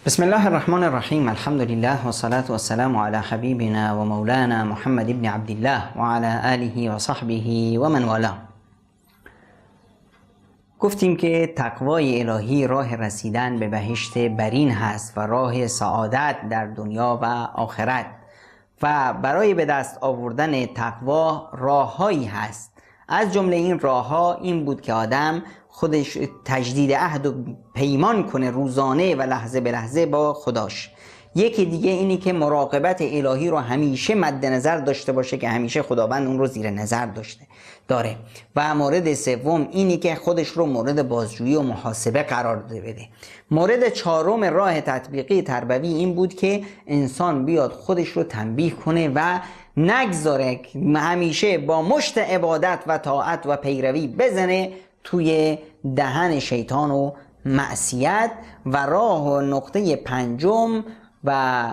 بسم الله الرحمن الرحیم. الحمد لله و صلاة و السلام علی حبیبنا و مولانا محمد ابن عبدالله و علی آله و صحبه و من والاه. گفتیم که تقوای الهی راه رسیدن به بهشت برین هست و راه سعادت در دنیا و آخرت، و برای به دست آوردن تقوا راههایی هست. از جمله این راهها این بود که آدم خودش تجدید عهد و پیمان کنه روزانه و لحظه به لحظه با خداش. یکی دیگه اینی که مراقبت الهی رو همیشه مد نظر داشته باشه که همیشه خداوند اون رو زیر نظر داره. و مورد سوم اینی که خودش رو مورد بازجویی و محاسبه قرار بده. مورد چهارم راه تطبیقی تربوی این بود که انسان بیاد خودش رو تنبیه کنه و نگذاره همیشه با مشت عبادت و طاعت و پیروی بزنه توی دهن شیطان و معصیت. و راه و نقطه پنجم و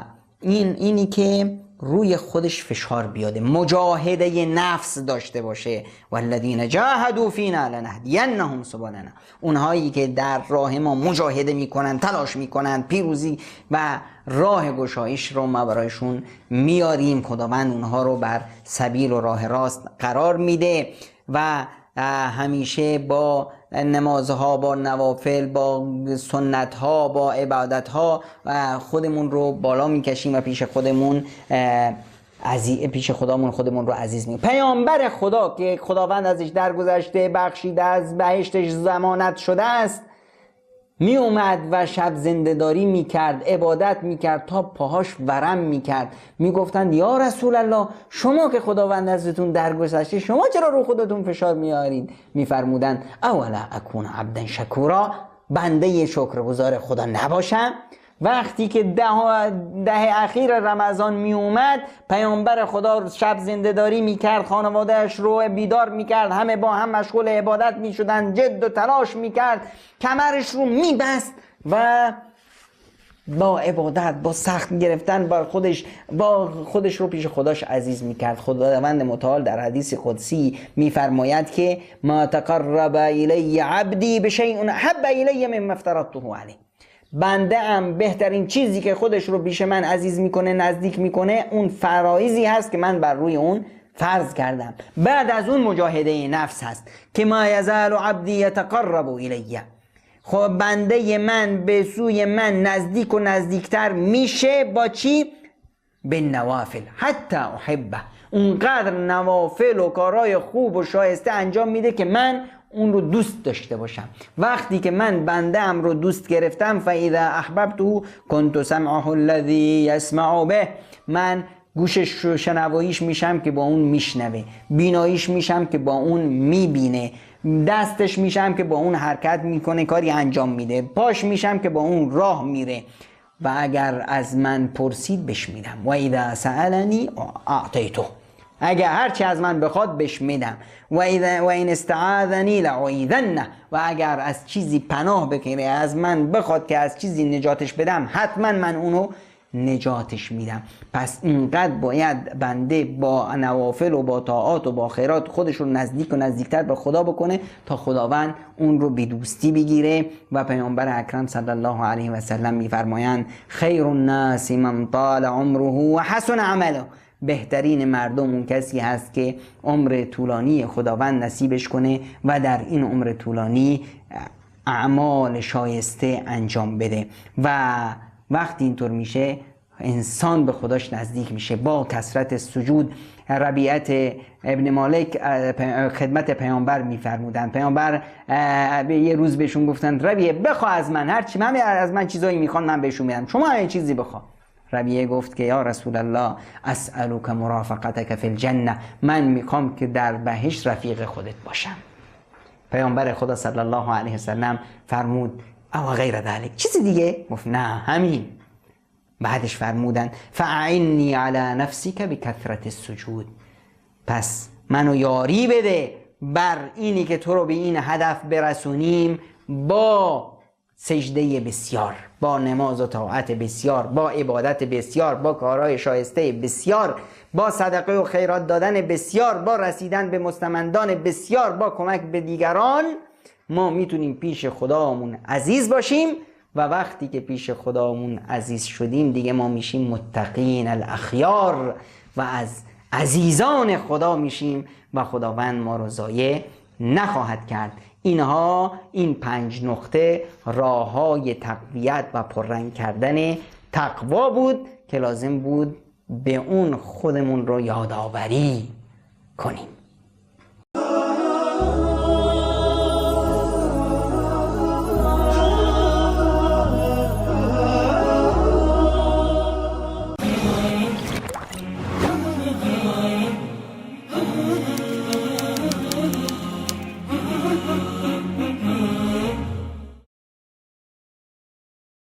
اینی که روی خودش فشار بیاده، مجاهده نفس داشته باشه. والذین جاهدوا فینا لنهدینهم سبلنا. اونهایی که در راه ما مجاهده میکنن، تلاش میکنن، پیروزی و راه گشایش رو ما برایشون میاریم. خداوند اونها رو بر سبیل و راه راست قرار میده و همیشه با نمازها، با نوافل، با سنتها، با عبادتها خودمون رو بالا میکشیم و پیش خدامون خودمون رو عزیز میکنیم. پیامبر خدا که خداوند ازش درگذشته، بخشیده، از بهشتش ضمانت شده است، می اومد و شب زنده‌داری میکرد، عبادت میکرد تا پاهاش ورم میکرد. میگفتند یا رسول الله، شما که خداوند ازتون درگذشته، شما چرا رو خودتون فشار میارید؟ میفرمودند اولا اکون عبدا شکورا، بنده شکرگزار خدا نباشم؟ وقتی که ده اخیر رمضان می اومد، پیامبر خدا شب زنده‌داری میکرد، خانوادهش رو بیدار میکرد، همه با هم مشغول عبادت میشدن، جد و تلاش میکرد، کمرش رو میبست و با عبادت، با سخت گرفتن با خودش رو پیش خداش عزیز میکرد. خداوند متعال در حدیث قدسی میفرماید که ما تقرب الی عبدی بشیء احب الی مما افترضته علیه. بنده ام بهترین چیزی که خودش رو پیش من عزیز میکنه، نزدیک میکنه، اون فرایضی هست که من بر روی اون فرض کردم. بعد از اون مجاهده نفس هست که ما یزال عبدی یتقرب الیه. خب بنده من به سوی من نزدیک و نزدیکتر میشه با چی؟ به نوافل حتی احبه. اونقدر نوافل و کارهای خوب و شایسته انجام میده که من اون رو دوست داشته باشم. وقتی که من بنده ام رو دوست گرفتم، فاذا احببته كنت سمعه الذي يسمع به، من گوشش شنواییش میشم که با اون میشنوه، بیناییش میشم که با اون میبینه، دستش میشم که با اون حرکت میکنه، کاری انجام میده، پاش میشم که با اون راه میره. و اگر از من پرسید بهش میدم. و اذا سألنی اعطیته، اگر هرچی از من بخواد بهش میدم. و این استعاذنی لأعیذنه، و اگر از چیزی پناه بگیره، از من بخواد که از چیزی نجاتش بدم، حتما من اونو نجاتش میدم. پس اینقدر باید بنده با نوافل و با طاعات و با خیرات خودش رو نزدیک و نزدیکتر به خدا بکنه تا خداوند اون رو به دوستی بگیره. و پیامبر اکرم صلی الله علیه و سلم میفرمایند خیر الناس من طال عمره و حسن عمله. بهترین مردم اون کسی هست که عمر طولانی خداوند نصیبش کنه و در این عمر طولانی اعمال شایسته انجام بده. و وقتی اینطور میشه انسان به خداش نزدیک میشه با کثرت سجود. ربیعت ابن مالک خدمت پیامبر میفرمودند، پیامبر یه روز بهشون گفتند ربیعه بخوا از من، هرچی من از من چیزایی میخوان من بهشون میدم، شما همین چیزی بخوا. ربیعه گفت که یا رسول الله اسألک مرافقتک فی الجنه، من میخوام که در بهشت رفیق خودت باشم. پیامبر خدا صلی الله علیه وسلم فرمود او غیر ذلک، چیزی دیگه؟ گفت نه همین. بعدش فرمودن فاعنی علی نفسک بکثرت السجود، پس منو یاری بده بر اینی که تو رو به این هدف برسونیم با سجده بسیار، با نماز و طاعت بسیار، با عبادت بسیار، با کارهای شایسته بسیار، با صدقه و خیرات دادن بسیار، با رسیدن به مستمندان بسیار، با کمک به دیگران. ما میتونیم پیش خدامون عزیز باشیم و وقتی که پیش خدامون عزیز شدیم دیگه ما میشیم متقین الاخیار و از عزیزان خدا میشیم و خداوند ما رو ضایع نخواهد کرد. این 5 نقطه راههای تقویت و پررنگ کردن تقوا بود که لازم بود به اون خودمون رو یادآوری کنیم.